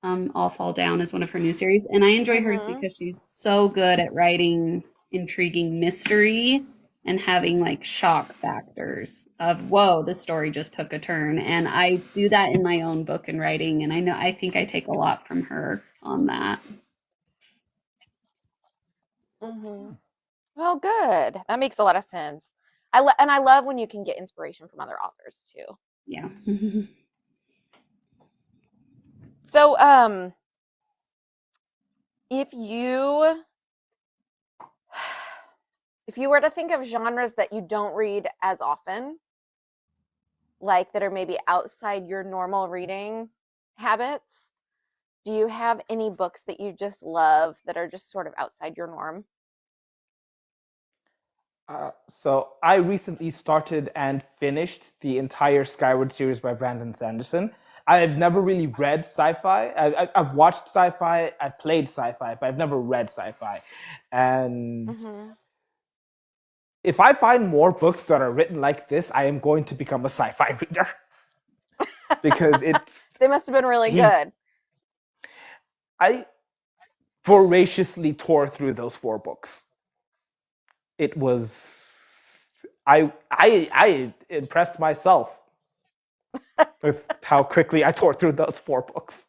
[SPEAKER 3] All Fall Down is one of her new series. And I enjoy hers because she's so good at writing intriguing mystery and having like shock factors of, whoa, this story just took a turn. And I do that in my own book and writing. And I think I take a lot from her on that.
[SPEAKER 1] Well, good. That makes a lot of sense. I love when you can get inspiration from other authors too.
[SPEAKER 3] Yeah.
[SPEAKER 1] So, if you were to think of genres that you don't read as often, like that are maybe outside your normal reading habits, do you have any books that you just love that are just sort of outside your norm?
[SPEAKER 2] So I recently started and finished the entire Skyward series by Brandon Sanderson. I've never really read sci-fi. I've watched sci-fi, I've played sci-fi, but I've never read sci-fi. And if I find more books that are written like this, I am going to become a sci-fi reader. Because
[SPEAKER 1] they must have been really good.
[SPEAKER 2] I voraciously tore through those 4 books. It was I impressed myself with how quickly I tore through those 4 books.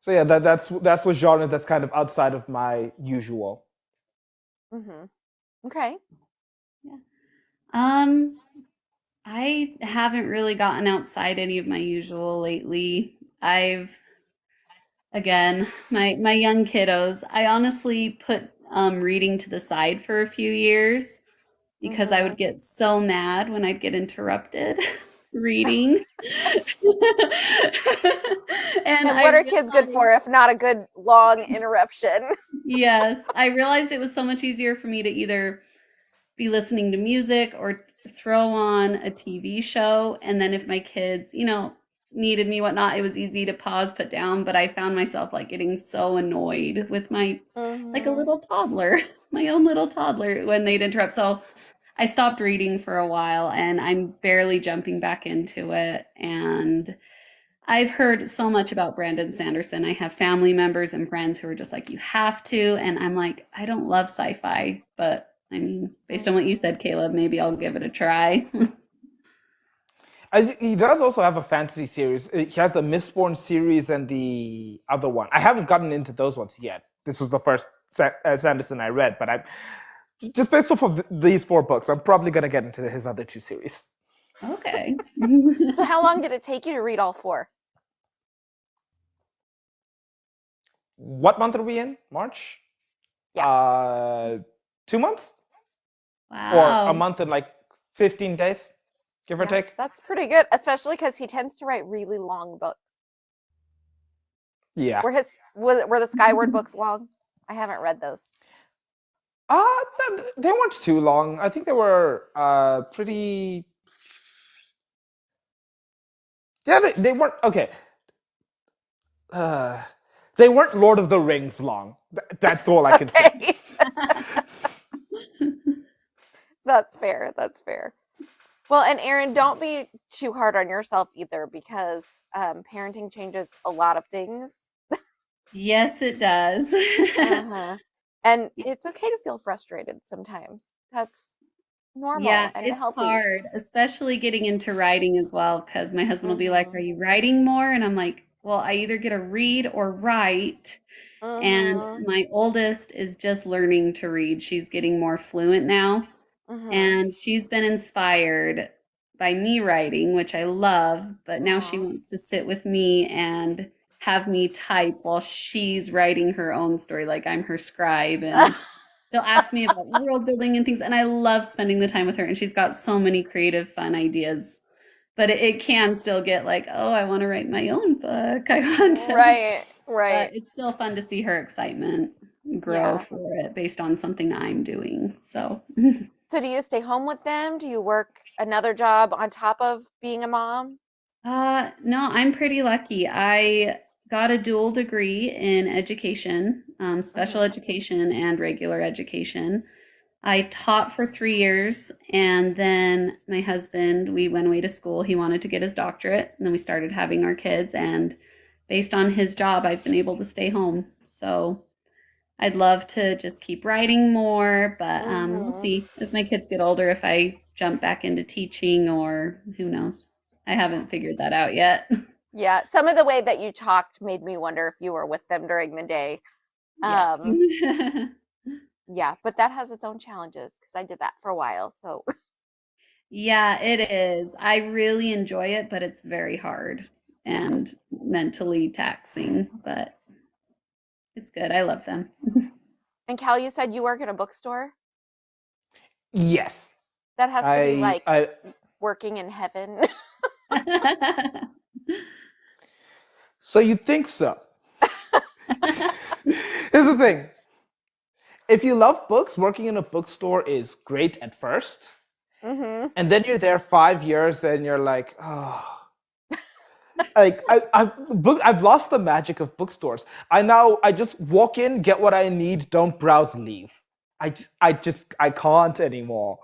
[SPEAKER 2] So yeah, that's what genre that's kind of outside of my usual.
[SPEAKER 1] Okay.
[SPEAKER 3] Yeah. I haven't really gotten outside any of my usual lately. Again, my young kiddos, I honestly put reading to the side for a few years because I would get so mad when I'd get interrupted reading.
[SPEAKER 1] And what are kids good for if not a good long interruption?
[SPEAKER 3] Yes, I realized it was so much easier for me to either be listening to music or throw on a TV show. And then if my kids, needed me, whatnot, it was easy to pause, put down. But I found myself like getting so annoyed with my, like a little toddler, my own little toddler when they'd interrupt. So I stopped reading for a while and I'm barely jumping back into it. And I've heard so much about Brandon Sanderson. I have family members and friends who are just like, you have to. And I'm like, I don't love sci-fi, but I mean, based on what you said, Caleb, maybe I'll give it a try.
[SPEAKER 2] He does also have a fantasy series. He has the Mistborn series and the other one. I haven't gotten into those ones yet. This was the first Sanderson I read, but just based off of these 4 books, I'm probably going to get into his other 2 series.
[SPEAKER 3] Okay.
[SPEAKER 1] So how long did it take you to read all 4?
[SPEAKER 2] What month are we in? March?
[SPEAKER 1] Yeah.
[SPEAKER 2] 2 months?
[SPEAKER 3] Wow.
[SPEAKER 2] Or a month and like 15 days, give or take.
[SPEAKER 1] That's pretty good, especially because he tends to write really long books.
[SPEAKER 2] Yeah.
[SPEAKER 1] Were the Skyward books long? I haven't read those.
[SPEAKER 2] They weren't too long. I think they were pretty. Yeah, they weren't okay. They weren't Lord of the Rings long. That's all I can say.
[SPEAKER 1] That's fair. That's fair. Well, and Erin, don't be too hard on yourself either, because parenting changes a lot of things.
[SPEAKER 3] Yes, it does.
[SPEAKER 1] And it's okay to feel frustrated sometimes. That's normal.
[SPEAKER 3] Yeah,
[SPEAKER 1] and
[SPEAKER 3] it's
[SPEAKER 1] healthy.
[SPEAKER 3] hard, especially getting into writing as well, because my husband will be like, "Are you writing more?" And I'm like, "Well, I either get to read or write." And my oldest is just learning to read. She's getting more fluent now.
[SPEAKER 1] Mhm.
[SPEAKER 3] And she's been inspired by me writing, which I love, but now she
[SPEAKER 1] Mhm.
[SPEAKER 3] wants to sit with me and have me type while she's writing her own story, like I'm her scribe. And she'll ask me about world building and things. And I love spending the time with her. And she's got so many creative, fun ideas. But it can still get like, oh, I want to write my own book. I want to.
[SPEAKER 1] Right.
[SPEAKER 3] But
[SPEAKER 1] Right.
[SPEAKER 3] it's still fun to see her excitement grow
[SPEAKER 1] Yeah.
[SPEAKER 3] for it based on something I'm doing. So.
[SPEAKER 1] So do you stay home with them? Do you work another job on top of being a mom?
[SPEAKER 3] No, I'm pretty lucky. I got a dual degree in education, special
[SPEAKER 1] Mhm.
[SPEAKER 3] education and regular education. I taught for 3 years, and then my husband, we went away to school. He wanted to get his doctorate, and then we started having our kids. And based on his job, I've been able to stay home. So I'd love to just keep writing more, but we'll
[SPEAKER 1] Mhm.
[SPEAKER 3] see as my kids get older if I jump back into teaching or who knows. I haven't figured that out yet.
[SPEAKER 1] Yeah, some of the way that you talked made me wonder if you were with them during the day.
[SPEAKER 3] Yes.
[SPEAKER 1] Um, yeah, but that has its own challenges because I did that for a while. So,
[SPEAKER 3] Yeah, it is. I really enjoy it, but it's very hard
[SPEAKER 1] yeah.
[SPEAKER 3] and mentally taxing, but it's good. I love them.
[SPEAKER 1] And Cal, you said you work at a bookstore?
[SPEAKER 2] Yes.
[SPEAKER 1] That has to be
[SPEAKER 2] I
[SPEAKER 1] like
[SPEAKER 2] I
[SPEAKER 1] working in heaven.
[SPEAKER 2] so you think so. Here's the thing. If you love books, working in a bookstore is great at first.
[SPEAKER 1] Hmm.
[SPEAKER 2] And then you're there 5 years and you're like, oh, like I've lost the magic of bookstores. I just walk in, get what I need, don't browse, leave. I can't anymore.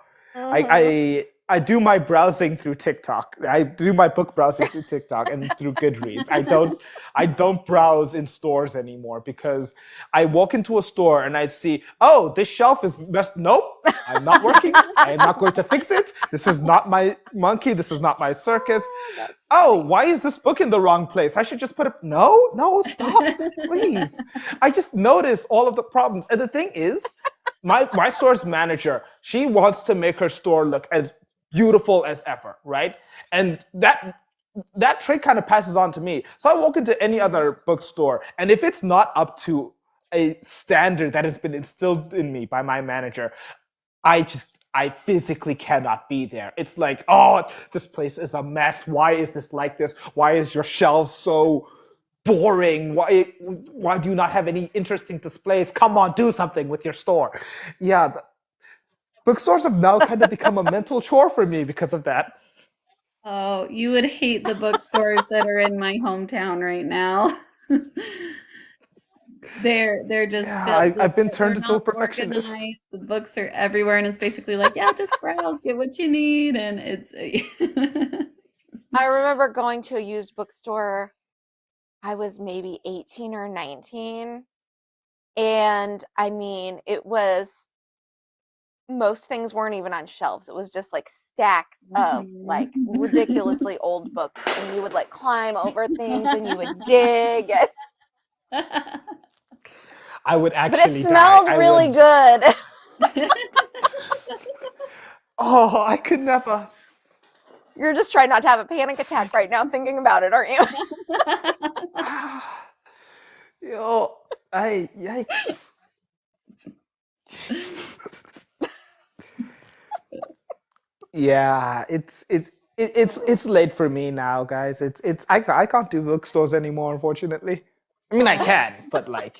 [SPEAKER 2] I
[SPEAKER 1] Hmm.
[SPEAKER 2] I I do my browsing through TikTok. I do my book browsing through TikTok and through Goodreads. I don't browse in stores anymore because I walk into a store and I see, oh, this shelf is messed. Nope, I'm not working. I am not going to fix it. This is not my monkey. This is not my circus.
[SPEAKER 1] Oh, that's
[SPEAKER 2] Oh,
[SPEAKER 1] funny.
[SPEAKER 2] why is this book in the wrong place? I should just put it. No, no, stop, please. I just notice all of the problems. And the thing is, my store's manager, she wants to make her store look as beautiful as ever, right? And that trait kind of passes on to me. So I walk into any
[SPEAKER 1] Mhm.
[SPEAKER 2] other bookstore, and if it's not up to a standard that has been instilled in me by my manager, I physically cannot be there. It's like, oh, this place is a mess. Why is this like this? Why is your shelf so boring? Why do you not have any interesting displays? Come on, do something with your store. Yeah, bookstores have now kind of become a mental chore for me because of that.
[SPEAKER 3] Oh, you would hate the bookstores that are in my hometown right now. They're just
[SPEAKER 2] Yeah,
[SPEAKER 3] filled with
[SPEAKER 2] I've been
[SPEAKER 3] they're
[SPEAKER 2] turned into a
[SPEAKER 3] not
[SPEAKER 2] perfectionist.
[SPEAKER 3] organized. The books are everywhere, and it's basically like, yeah, just browse, get what you need, and it's
[SPEAKER 1] I remember going to a used bookstore. I was maybe 18 or 19. And I mean, it was most things weren't even on shelves. It was just like stacks of like ridiculously old books. And you would like climb over things and you would dig.
[SPEAKER 2] I would
[SPEAKER 1] But it
[SPEAKER 2] actually die.
[SPEAKER 1] smelled
[SPEAKER 2] I
[SPEAKER 1] really
[SPEAKER 2] would.
[SPEAKER 1] good.
[SPEAKER 2] Oh, I could never.
[SPEAKER 1] You're just trying not to have a panic attack right now thinking about it, aren't you?
[SPEAKER 2] Yo, I yikes. Yeah, it's late for me now, guys. I can't do bookstores anymore, unfortunately. I mean, I
[SPEAKER 1] Oh.
[SPEAKER 2] can, but like,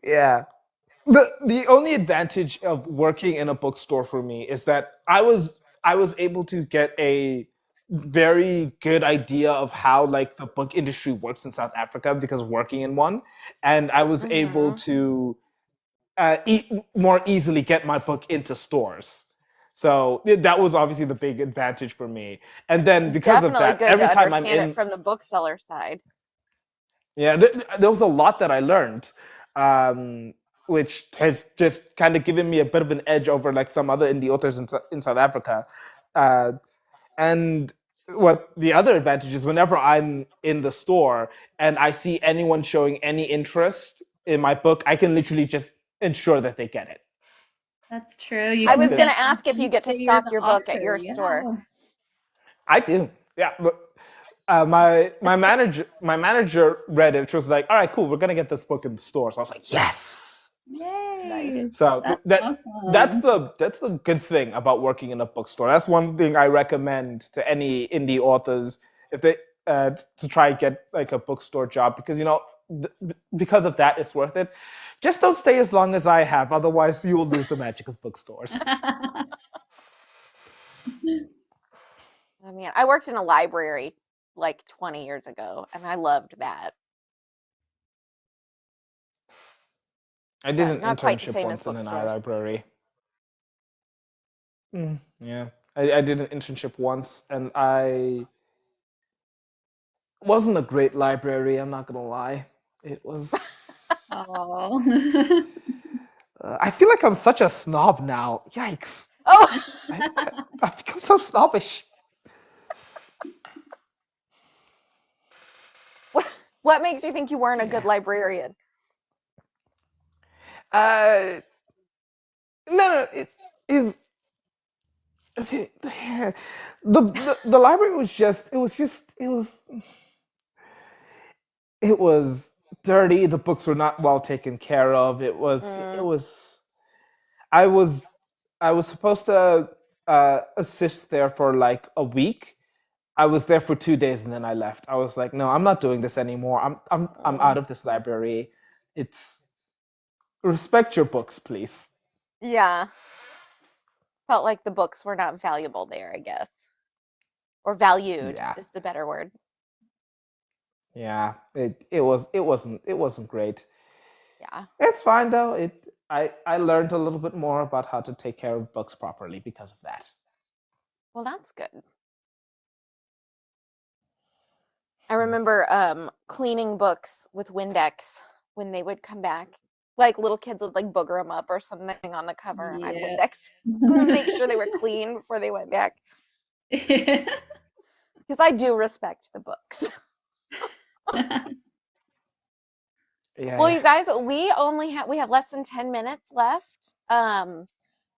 [SPEAKER 2] yeah. The only advantage of working in a bookstore for me is that I was able to get a very good idea of how like the book industry works in South Africa because working in one, and I was able
[SPEAKER 1] Hmm.
[SPEAKER 2] to more easily get my book into stores. So that was obviously the big advantage for me. And then because of
[SPEAKER 1] Definitely
[SPEAKER 2] that,
[SPEAKER 1] good to
[SPEAKER 2] every time I'm
[SPEAKER 1] understand it
[SPEAKER 2] in,
[SPEAKER 1] from the bookseller side.
[SPEAKER 2] yeah, there was a lot that I learned, um, which has just kind of given me a bit of an edge over like some other indie authors in South Africa. Uh, and what the other advantage is whenever I'm in the store and I see anyone showing any interest in my book, I can literally just ensure that they get it.
[SPEAKER 3] That's true. You
[SPEAKER 1] I
[SPEAKER 3] can
[SPEAKER 1] was
[SPEAKER 2] Yeah.
[SPEAKER 1] going to
[SPEAKER 3] definitely
[SPEAKER 1] ask if you get to
[SPEAKER 3] say you're
[SPEAKER 1] stock
[SPEAKER 3] the
[SPEAKER 1] your book at
[SPEAKER 3] author.
[SPEAKER 1] your
[SPEAKER 3] Yeah.
[SPEAKER 1] store.
[SPEAKER 2] I do. Yeah. My manager read it. She was like, "All right, cool. We're gonna get this book in the store." So I was like, "Yes."
[SPEAKER 1] Nice.
[SPEAKER 3] Yay.
[SPEAKER 2] So
[SPEAKER 3] That's
[SPEAKER 2] that's
[SPEAKER 3] awesome.
[SPEAKER 2] the good thing about working in a bookstore. That's one thing I recommend to any indie authors if they to try and get like a bookstore job, because because of that it's worth it. Just don't stay as long as I have, otherwise you will lose the magic of bookstores.
[SPEAKER 1] I mean, I worked in a library like 20 years ago, and I loved that.
[SPEAKER 2] I did an
[SPEAKER 1] Not quite the
[SPEAKER 2] internship
[SPEAKER 1] same as
[SPEAKER 2] once in an
[SPEAKER 1] bookstores.
[SPEAKER 2] library. Yeah, I did an internship once, and I wasn't a great library. I'm not gonna lie. It was.
[SPEAKER 3] Oh.
[SPEAKER 2] I feel like I'm such a snob now. Yikes!
[SPEAKER 1] Oh,
[SPEAKER 2] I, I've become so snobbish.
[SPEAKER 1] what makes you think you weren't a good
[SPEAKER 2] Yeah.
[SPEAKER 1] librarian?
[SPEAKER 2] Uh, no, the library was just it was dirty. The books were not well taken care of.
[SPEAKER 1] Mm,
[SPEAKER 2] I was I was supposed to assist there for like a week. I was there for 2 days and then I left. I was like, no, I'm not doing this anymore. I'm
[SPEAKER 1] mm.
[SPEAKER 2] out of this library. It's respect your books, please.
[SPEAKER 1] Yeah, felt like the books were not valuable there, I guess. Or valued
[SPEAKER 2] Yeah,
[SPEAKER 1] is the better word.
[SPEAKER 2] yeah. It wasn't great.
[SPEAKER 1] Yeah.
[SPEAKER 2] It's fine though. I learned a little bit more about how to take care of books properly because of that.
[SPEAKER 1] Well, that's good. I remember cleaning books with Windex when they would come back. Like little kids would like booger them up or something on the cover, and I'd
[SPEAKER 3] Yeah.
[SPEAKER 1] Windex make sure they were clean before they went back. Because I do respect the books. Well,
[SPEAKER 2] Yeah.
[SPEAKER 1] you guys, we have less than 10 minutes left.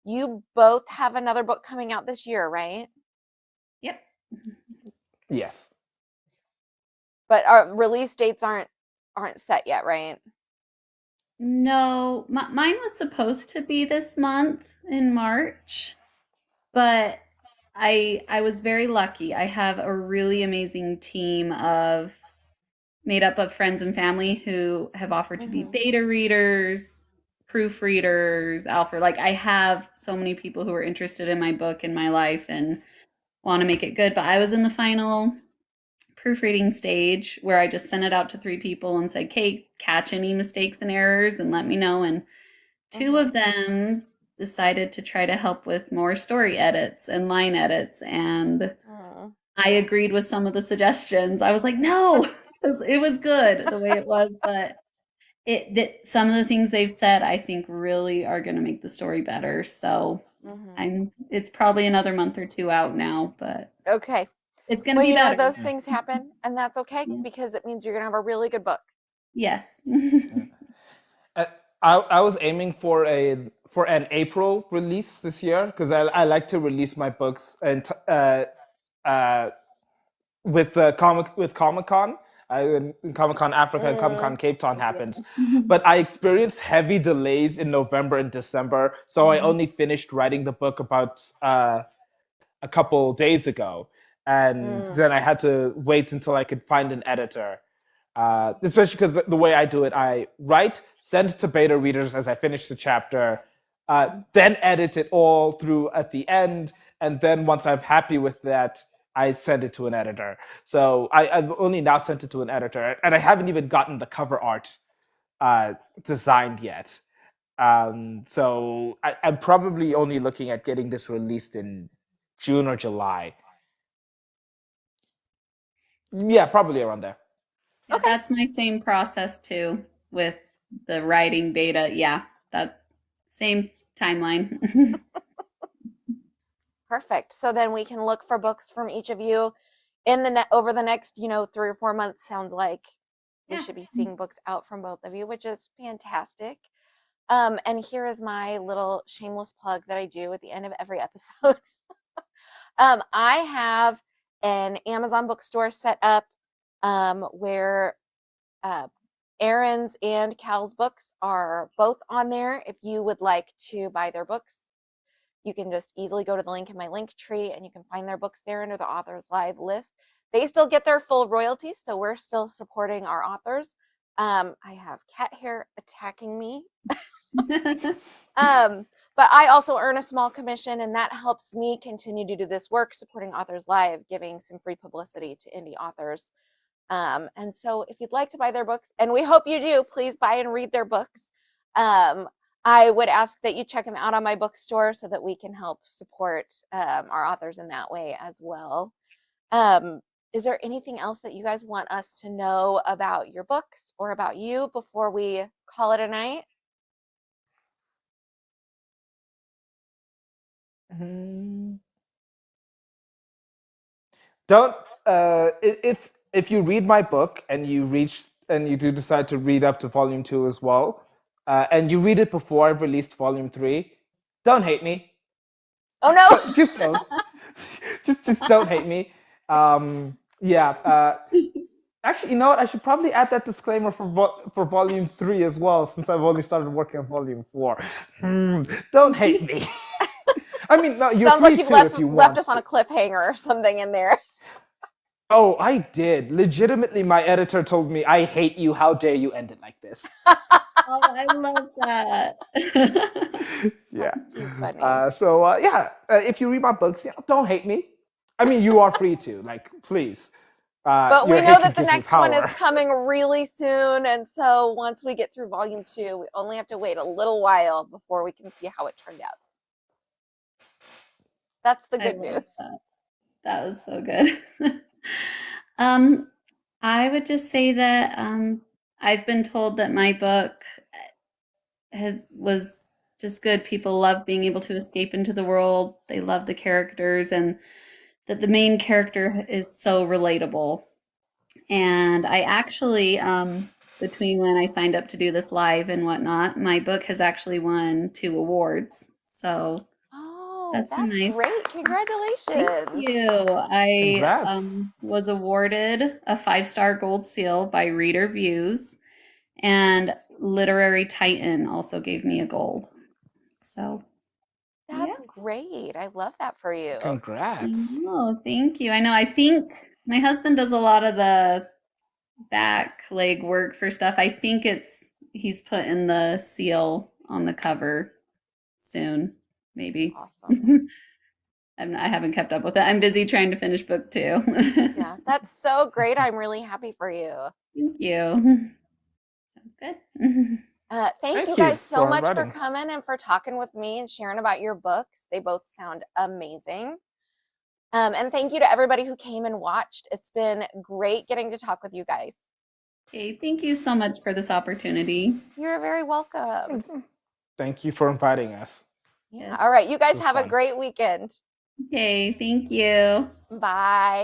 [SPEAKER 1] You both have another book coming out this year, right?
[SPEAKER 3] Yep.
[SPEAKER 2] Yes.
[SPEAKER 1] But our release dates aren't set yet, right?
[SPEAKER 3] No, mine was supposed to be this month in March, but I was very lucky. I have a really amazing team of made up of friends and family who have offered to be
[SPEAKER 1] Mm-hmm.
[SPEAKER 3] beta readers, proofreaders, alpha. Like I have so many people who are interested in my book and my life and want to make it good. But I was in the final proofreading stage where I just sent it out to 3 people and said, "Hey, catch any mistakes and errors and let me know." And two
[SPEAKER 1] Mm-hmm.
[SPEAKER 3] of them decided to try to help with more story edits and line edits. And
[SPEAKER 1] Mm.
[SPEAKER 3] I agreed with some of the suggestions. I was like, no, it was good the way it was, but some of the things they've said I think really are going to make the story better. So
[SPEAKER 1] Mm-hmm.
[SPEAKER 3] it's probably another month or two out now, but
[SPEAKER 1] Okay.
[SPEAKER 3] it's going to
[SPEAKER 1] Well,
[SPEAKER 3] be
[SPEAKER 1] you know what?
[SPEAKER 3] better.
[SPEAKER 1] Those
[SPEAKER 2] Yeah.
[SPEAKER 1] things happen, and that's okay
[SPEAKER 3] Yeah.
[SPEAKER 1] because it means you're gonna have a really good book.
[SPEAKER 3] Yes.
[SPEAKER 2] Yeah. Uh, I was aiming for an April release this year because I like to release my books and uh, with Comic Con. Comic Con Africa and Comic
[SPEAKER 1] Mm,
[SPEAKER 2] Con Cape Town happens,
[SPEAKER 3] Yeah.
[SPEAKER 2] but I experienced heavy delays in November and December, so I only finished writing the book about a couple days ago, and
[SPEAKER 1] mm,
[SPEAKER 2] then I had to wait until I could find an editor. Especially because the way I do it, I write, send it to beta readers as I finish the chapter, then edit it all through at the end, and then once I'm happy with that, I send it to an editor. So I've only now sent it to an editor, and I haven't even gotten the cover art designed yet. So I'm probably only looking at getting this released in June or July. Yeah, probably around there.
[SPEAKER 3] Yeah,
[SPEAKER 1] okay,
[SPEAKER 3] that's my same process too with the writing beta. Yeah, that same timeline.
[SPEAKER 1] perfect. So then we can look for books from each of you in over the next 3 or 4 months. Sounds like we
[SPEAKER 3] Yeah.
[SPEAKER 1] should be seeing books out from both of you, which is fantastic. And here is my little shameless plug that I do at the end of every episode. I have an Amazon bookstore set up where Erin's and Cal's books are both on there. If you would like to buy their books, you can just easily go to the link in my link tree and you can find their books there under the Authors Live list. They still get their full royalties, so we're still supporting our authors. I have cat hair attacking me. But I also earn a small commission, and that helps me continue to do this work, supporting Authors Live, giving some free publicity to indie authors. And so if you'd like to buy their books, and we hope you do, please buy and read their books. I would ask that you check them out on my bookstore so that we can help support our authors in that way as well. Is there anything else that you guys want us to know about your books or about you before we call it a night?
[SPEAKER 2] Don't if you read my book and you do decide to read up to volume 2 as well, and you read it before I've released volume 3, don't hate me.
[SPEAKER 1] Oh no!
[SPEAKER 2] Just don't. just don't hate me. Actually, you know what? I should probably add that disclaimer for volume 3 as well, since I've only started working on volume 4. Don't hate me. I mean, no, you're
[SPEAKER 1] Sounds
[SPEAKER 2] free
[SPEAKER 1] like you've
[SPEAKER 2] to if you
[SPEAKER 1] left
[SPEAKER 2] want
[SPEAKER 1] us on
[SPEAKER 2] to.
[SPEAKER 1] a cliffhanger or something in there.
[SPEAKER 2] Oh, I did. Legitimately, my editor told me, "I hate you. How dare you end it like this?"
[SPEAKER 3] Oh, I love that.
[SPEAKER 2] Yeah.
[SPEAKER 1] That's too funny.
[SPEAKER 2] If you read my books, don't hate me. I mean, you are free to. Like, please.
[SPEAKER 1] But we
[SPEAKER 2] your
[SPEAKER 1] know
[SPEAKER 2] hatred
[SPEAKER 1] that the
[SPEAKER 2] gives me
[SPEAKER 1] next one is
[SPEAKER 2] power.
[SPEAKER 1] coming really soon, and so once we get through volume 2, we only have to wait a little while before we can see how it turned out. That's the good news.
[SPEAKER 3] That was so good. I would just say that I've been told that my book was just good. People love being able to escape into the world. They love the characters, and that the main character is so relatable. And I actually, between when I signed up to do this live and whatnot, my book has actually won 2 awards. So
[SPEAKER 1] That's
[SPEAKER 3] nice.
[SPEAKER 1] Great. Congratulations.
[SPEAKER 3] Thank you. I
[SPEAKER 2] Congrats.
[SPEAKER 3] was awarded a 5-star gold seal by Reader Views, and Literary Titan also gave me a gold. So
[SPEAKER 1] that's great. I love that for you.
[SPEAKER 2] Congrats.
[SPEAKER 3] Oh, thank you. I know. I think my husband does a lot of the back leg work for stuff. I think he's putting the seal on the cover soon, maybe.
[SPEAKER 1] Awesome.
[SPEAKER 3] I haven't kept up with it. I'm busy trying to finish book 2.
[SPEAKER 1] Yeah, that's so great. I'm really happy for you.
[SPEAKER 3] Thank you. Sounds good.
[SPEAKER 1] Thank you guys so much for coming and for talking with me and sharing about your books. They both sound amazing. And thank you to everybody who came and watched. It's been great getting to talk with you guys.
[SPEAKER 3] Okay, thank you so much for this opportunity.
[SPEAKER 1] You're very welcome.
[SPEAKER 2] Thank you for inviting us.
[SPEAKER 1] Yeah. All right, you guys have a great weekend.
[SPEAKER 3] Okay, thank you.
[SPEAKER 1] Bye.